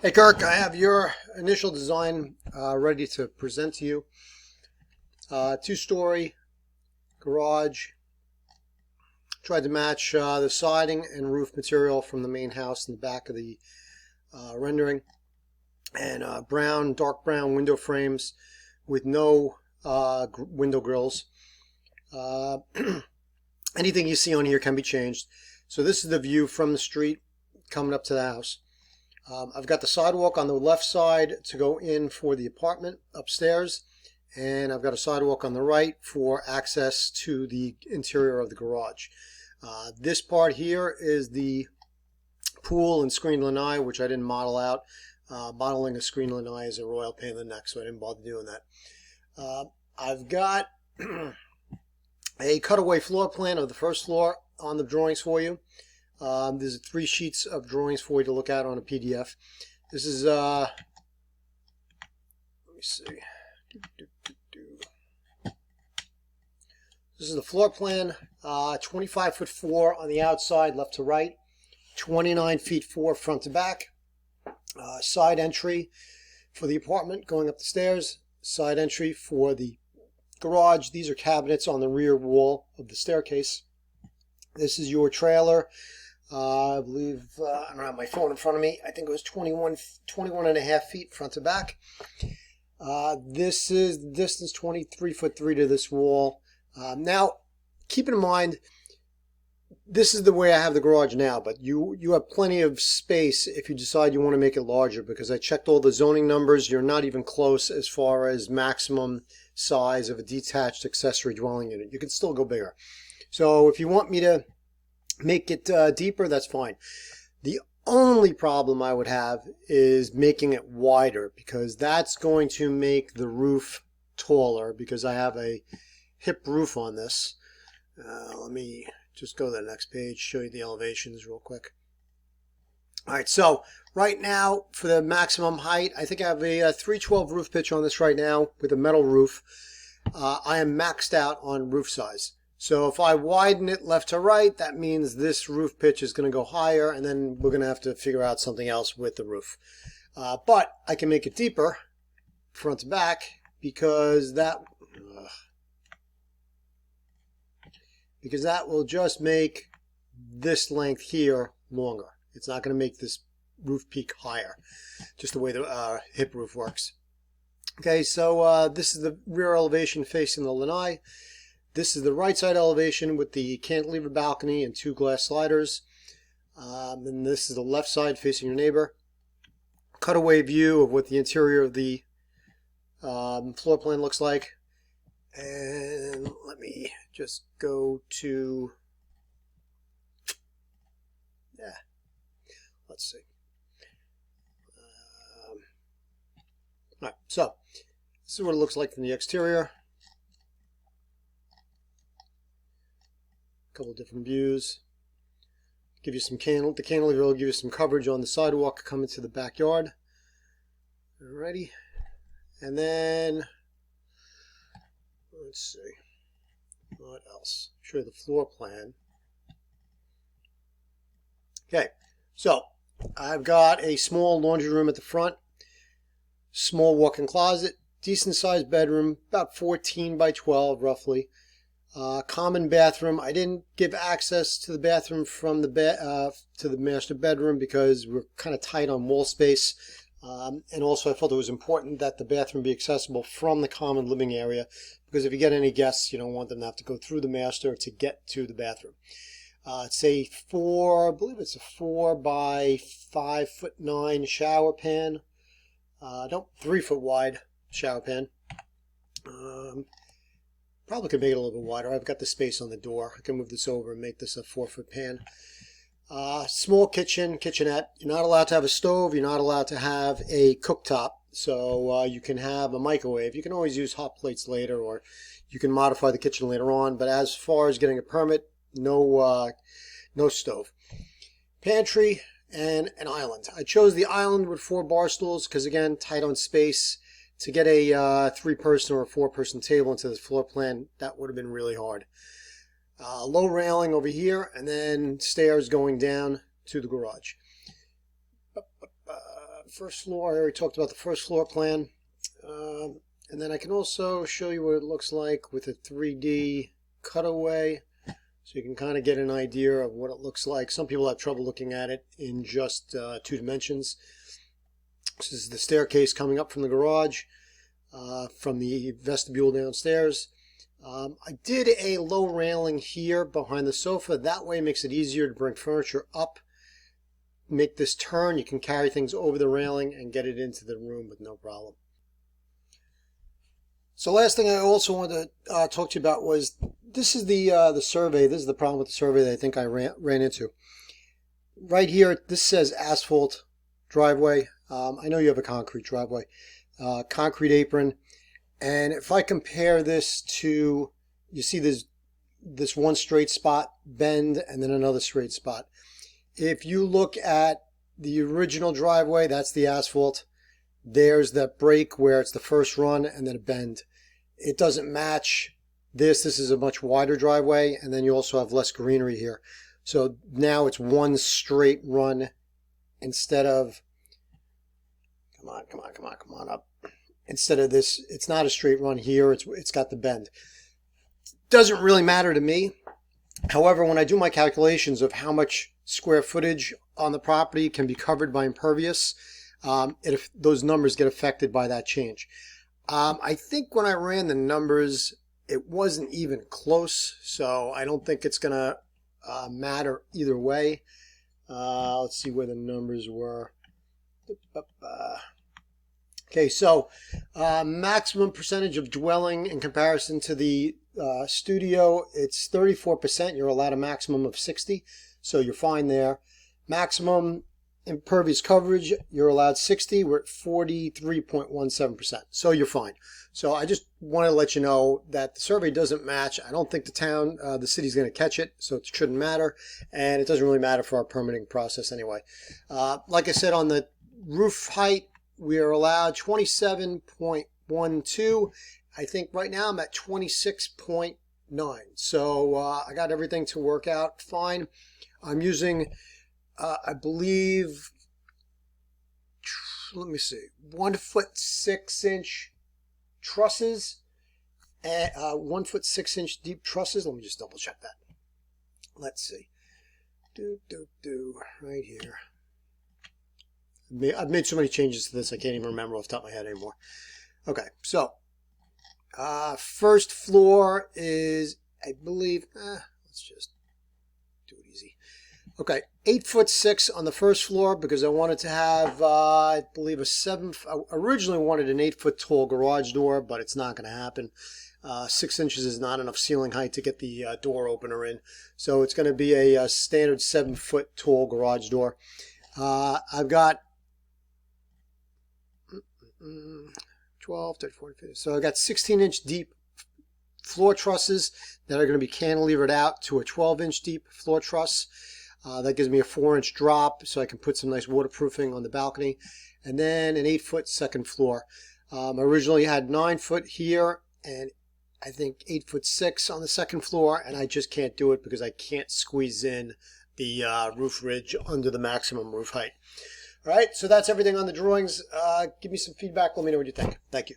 Hey Kirk, I have your initial design ready to present to you. Two-story garage. Tried to match the siding and roof material from the main house in the back of the rendering. And dark brown window frames with no window grills. Uh, Anything you see on here can be changed. So this is the view from the street coming up to the house. I've got the sidewalk on the left side to go in for the apartment upstairs, and I've got a sidewalk on the right for access to the interior of the garage. This part here is the pool and screen lanai, which I didn't model out. Modeling a screen lanai is a royal pain in the neck, so I didn't bother doing that. I've got a cutaway floor plan of the first floor on the drawings for you. There's 3 sheets of drawings for you to look at on a PDF. This is, let me see. This is the floor plan, 25 foot 4 on the outside, left to right, 29 feet 4 front to back. Side entry for the apartment going up the stairs, side entry for the garage. These are cabinets on the rear wall of the staircase. This is your trailer. I believe, I don't have my phone in front of me. I think it was 21 and a half feet front to back. This is the distance, 23 foot 3 to this wall. Now, keep in mind, this is the way I have the garage now, but you have plenty of space if you decide you want to make it larger, because I checked all the zoning numbers. You're not even close as far as maximum size of a detached accessory dwelling unit. You can still go bigger. So if you want me to make it deeper, that's fine. The only problem I would have is making it wider, because that's going to make the roof taller, because I have a hip roof on this. Let me just go to the next page, show you the elevations real quick. All right, so right now for the maximum height, I think I have a 312 roof pitch on this right now with a metal roof. I am maxed out on roof size. So if I widen it left to right, that means this roof pitch is going to go higher, and then we're going to have to figure out something else with the roof. But I can make it deeper, front to back, because that will just make this length here longer. It's not going to make this roof peak higher, just the way the hip roof works. Okay, so this is the rear elevation facing the lanai. This is the right side elevation with the cantilever balcony and 2 glass sliders. And this is the left side facing your neighbor. Cutaway view of what the interior of the floor plan looks like. And let me just go to, let's see. All right, so this is what it looks like from the exterior. A couple of different views. Give you some the cantilever will give you some coverage on the sidewalk coming to the backyard. Alrighty, and then let's see what else. Show you the floor plan. Okay, so I've got a small laundry room at the front, small walk-in closet, decent sized bedroom, about 14 by 12 roughly. Common bathroom. I didn't give access to the bathroom from the to the master bedroom because we're kind of tight on wall space, and also I felt it was important that the bathroom be accessible from the common living area, because if you get any guests, you don't want them to have to go through the master to get to the bathroom. It's a I believe it's a 4 by 5'9" shower pan. No, 3 foot wide shower pan. Probably could make it a little bit wider. I've got the space on the door. I can move this over and make this a 4 foot pan. Small kitchenette. You're not allowed to have a stove. You're not allowed to have a cooktop. So you can have a microwave. You can always use hot plates later, or you can modify the kitchen later on. But as far as getting a permit, no stove. Pantry and an island. I chose the island with 4 bar stools because, again, tight on space. To get a 3-person or a 4-person table into this floor plan, that would have been really hard. Low railing over here, and then stairs going down to the garage. first floor, I already talked about the first floor plan. And then I can also show you what it looks like with a 3D cutaway, so you can kind of get an idea of what it looks like. Some people have trouble looking at it in just 2 dimensions. This is the staircase coming up from the garage, from the vestibule downstairs. I did a low railing here behind the sofa. That way it makes it easier to bring furniture up. Make this turn. You can carry things over the railing and get it into the room with no problem. So last thing I also wanted to talk to you about was, this is the survey. This is the problem with the survey that I think I ran into. Right here, this says asphalt driveway. I know you have a concrete driveway, concrete apron. And if I compare this to, you see this one straight spot, bend, and then another straight spot. If you look at the original driveway, that's the asphalt. There's that break where it's the first run and then a bend. It doesn't match this. This is a much wider driveway, and then you also have less greenery here. So now it's one straight run instead of, come on up. Instead of this, it's not a straight run here. It's got the bend. Doesn't really matter to me. However, when I do my calculations of how much square footage on the property can be covered by impervious, if those numbers get affected by that change. I think when I ran the numbers, it wasn't even close, so I don't think it's gonna matter either way. Let's see where the numbers were. Okay, so maximum percentage of dwelling in comparison to the studio, it's 34%. You're allowed a maximum of 60, so you're fine there. Maximum impervious coverage, you're allowed 60. We're at 43.17%, so you're fine. So I just want to let you know that the survey doesn't match. I don't think the city's going to catch it, so it shouldn't matter, and it doesn't really matter for our permitting process anyway. Like I said, on the roof height, we are allowed 27.12. I think right now I'm at 26.9. So I got everything to work out fine. I'm using, I believe, let me see, 1 foot 6 inch trusses, and 1 foot 6 inch deep trusses. Let me just double check that. Let's see. Right here. I've made so many changes to this, I can't even remember off the top of my head anymore. Okay, so first floor is, I believe, let's just do it easy. Okay, 8'6" on the first floor, because I wanted to have, I believe, I originally wanted an 8-foot tall garage door, but it's not going to happen. 6 inches is not enough ceiling height to get the door opener in, so it's going to be a standard 7-foot tall garage door. I've got 12, 13, 14, 15. So I got 16-inch deep floor trusses that are going to be cantilevered out to a 12-inch deep floor truss. That gives me a 4-inch drop, so I can put some nice waterproofing on the balcony. And then an 8-foot second floor. I originally had 9 foot here, and I think 8'6" on the second floor, and I just can't do it because I can't squeeze in the roof ridge under the maximum roof height. All right, so that's everything on the drawings. Give me some feedback. Let me know what you think. Thank you.